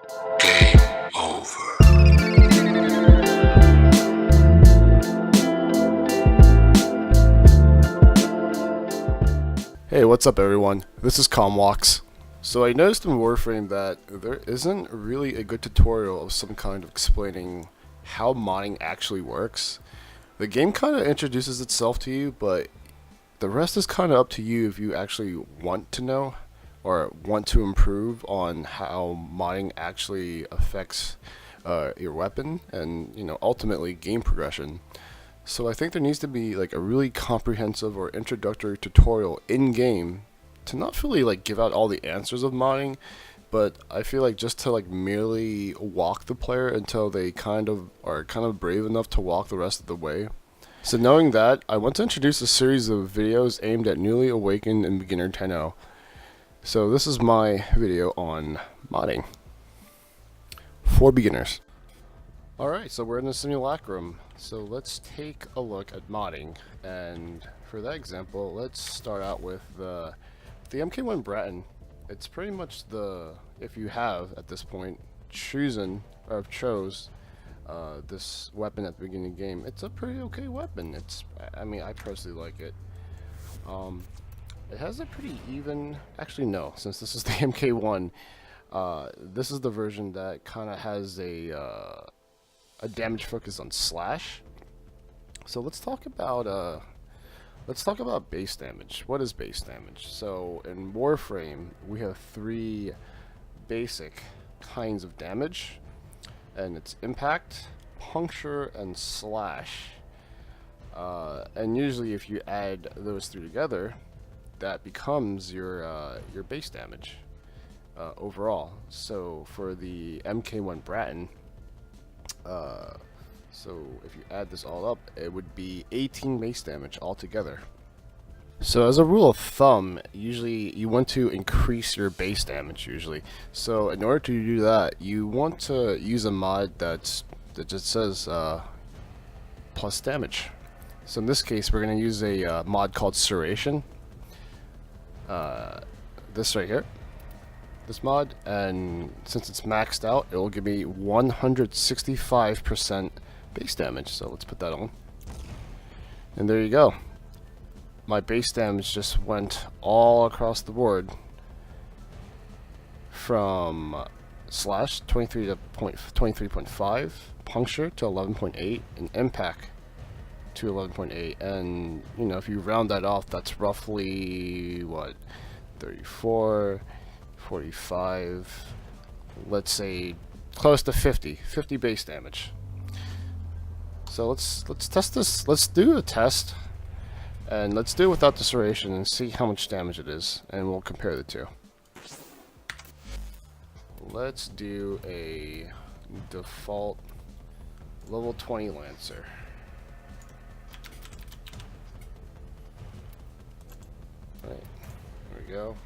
Game over. Hey, what's up everyone? This is Comwalks. So I noticed in Warframe that there isn't really a good tutorial of some kind of explaining how modding actually works. The game kind of introduces itself to you, but the rest is kind of up to you if you actually want to know or want to improve on how modding actually affects your weapon and, ultimately game progression. So I think there needs to be like a really comprehensive or introductory tutorial in game to not really like give out all the answers of modding, but I feel like just to like merely walk the player until they are brave enough to walk the rest of the way. So knowing that, I want to introduce a series of videos aimed at newly awakened and beginner tenno. So this is my video on modding for beginners. Alright, so we're in the simulacrum. So let's take a look at modding, and for that example, let's start out with the MK1 Bratton. It's pretty much if you have at this point chose this weapon at the beginning of the game, it's a pretty okay weapon. I personally like it. It has a pretty even, actually no, since this is the MK1, this is the version that kind of has a damage focus on slash. So let's talk about base damage. What is base damage? So in Warframe, we have three basic kinds of damage, and it's impact, puncture, and slash. And usually, if you add those three together, that becomes your base damage overall. So for the MK1 Bratton, so if you add this all up, it would be 18 base damage altogether. So as a rule of thumb, usually you want to increase your base damage usually. So in order to do that, you want to use a mod that just says plus damage. So in this case, we're going to use a mod called Serration. This right here. This mod, and since it's maxed out, it will give me 165% base damage. So let's put that on, and there you go. My base damage just went all across the board from slash 23.5, puncture to 11.8, and impact to 11.8. And if you round that off, that's roughly what, 34, 45, let's say close to 50 base damage. So let's test this. Let's do a test, and let's do it without the serration and see how much damage it is, and we'll compare the two. Let's do a default level 20 Lancer. Right, there we go.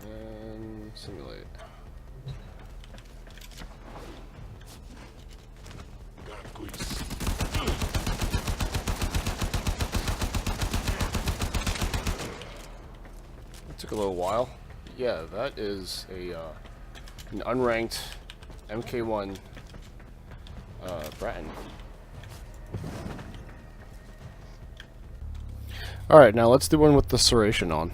And simulate. It took a little while. Yeah, that is an unranked MK1 Bratton. Alright, now let's do one with the serration on.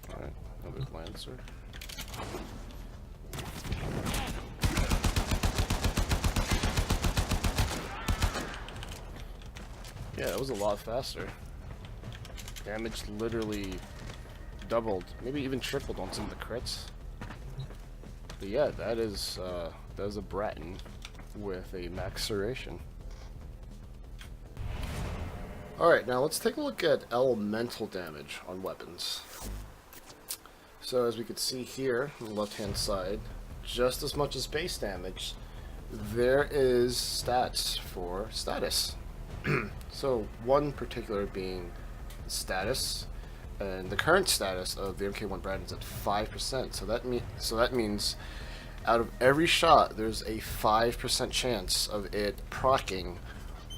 Alright, another Lancer. Yeah, that was a lot faster. Damage literally doubled, maybe even tripled on some of the crits. But yeah, that is a Bratton with a max serration. Alright, now let's take a look at elemental damage on weapons. So as we can see here on the left hand side, just as much as base damage, there is stats for status. So one particular being status, and the current status of the MK1 Bratton is at 5%. So that means out of every shot, there's a 5% chance of it proccing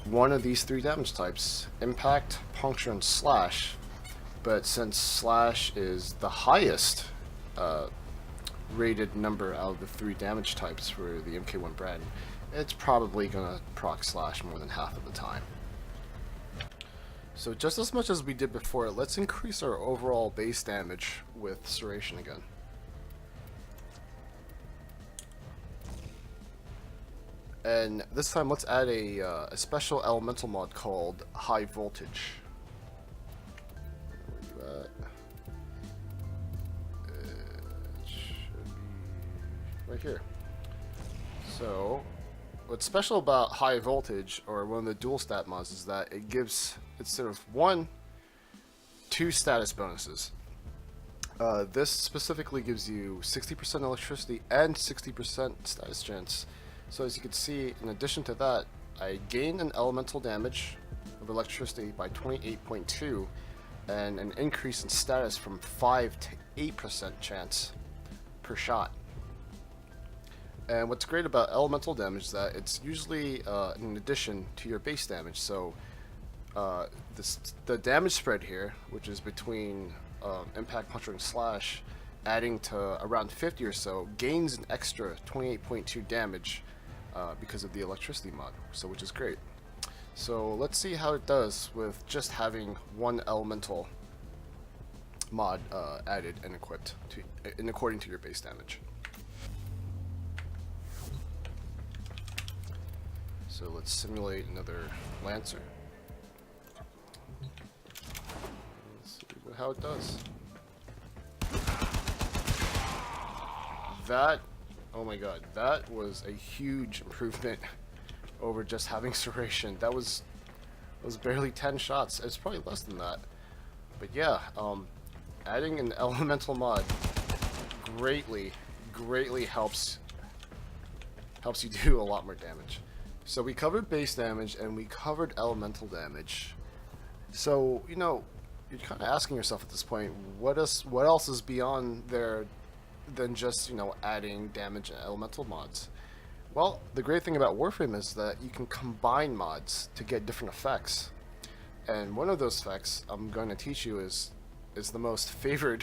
one of these three damage types: impact, puncture, and slash. But since slash is the highest rated number out of the three damage types for the MK1 brand, it's probably gonna proc slash more than half of the time. So just as much as we did before, let's increase our overall base damage with Serration again. And this time let's add a special elemental mod called High Voltage. Where are you at? It should be right here. So what's special about High Voltage, or one of the dual stat mods, is that it gives, instead of one, two status bonuses. This specifically gives you 60% electricity and 60% status chance. So as you can see, in addition to that, I gained an elemental damage of electricity by 28.2 and an increase in status from 5 to 8% chance per shot. And what's great about elemental damage is that it's usually in addition to your base damage. So the damage spread here, which is between impact, puncture, and slash, adding to around 50 or so, gains an extra 28.2 damage because of the electricity mod, so which is great. So let's see how it does with just having one elemental mod added and equipped according to your base damage. So let's simulate another Lancer. Let's see how it does. That, oh my god, that was a huge improvement over just having Serration. That was barely 10 shots. It's probably less than that. But yeah, adding an elemental mod greatly helps you do a lot more damage. So we covered base damage and we covered elemental damage. So, you know, you're kind of asking yourself at this point, what else is beyond there than just, you know, adding damage and elemental mods? Well, the great thing about Warframe is that you can combine mods to get different effects. And one of those effects I'm going to teach you is the most favored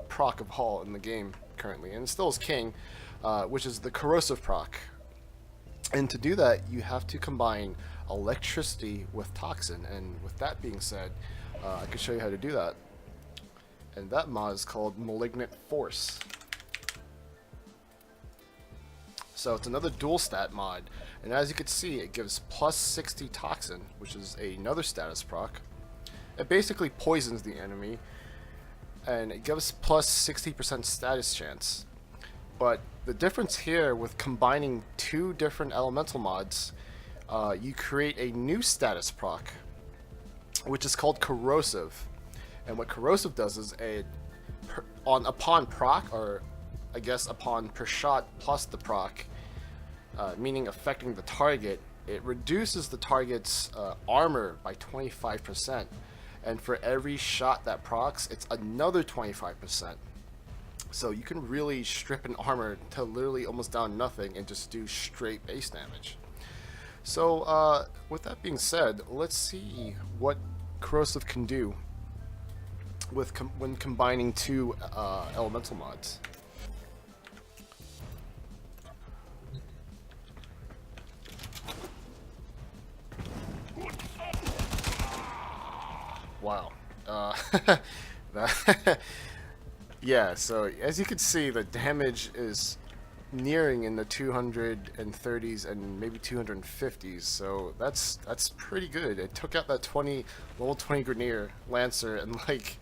proc of all in the game currently, and it still is king, which is the corrosive proc. And to do that, you have to combine electricity with toxin. And with that being said, I can show you how to do that. And that mod is called Malignant Force. So it's another dual stat mod, and as you can see, it gives plus 60 toxin, which is another status proc. It basically poisons the enemy, and it gives plus 60% status chance. But the difference here with combining two different elemental mods, you create a new status proc, which is called Corrosive. And what Corrosive does is upon proc, or I guess upon per shot plus the proc, meaning affecting the target, it reduces the target's armor by 25%. And for every shot that procs, it's another 25%. So you can really strip an armor to literally almost down nothing and just do straight base damage. So with that being said, let's see what Corrosive can do with when combining two elemental mods. Wow. Yeah, so as you can see, the damage is nearing in the 230s and maybe 250s, so that's pretty good. It took out that level 20 Grineer Lancer in like,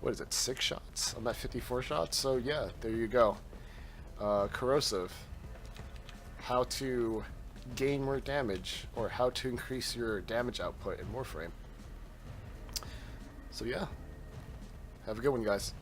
what is it, 6 shots? I'm at 54 shots, so yeah, there you go. Corrosive. How to gain more damage, or how to increase your damage output in Warframe. So yeah, have a good one, guys.